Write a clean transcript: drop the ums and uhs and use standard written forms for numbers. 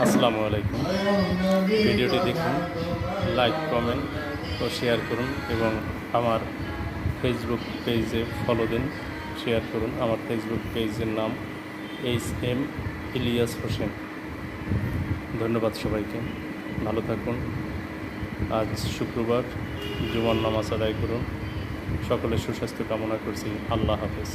আসসালামু আলাইকুম। ভিডিওটি দেখুন, লাইক কমেন্ট ও শেয়ার করুন এবং আমার ফেসবুক পেজে ফলো দিন, শেয়ার করুন। আমার ফেসবুক পেজের নাম HM ইলিয়াস হোসেন। ধন্যবাদ সবাইকে, ভালো থাকুন। আজ শুক্রবার, জুমার নামাজ আদায় করুন। সকলের সুস্বাস্থ্য কামনা করছি। আল্লাহ হাফেজ।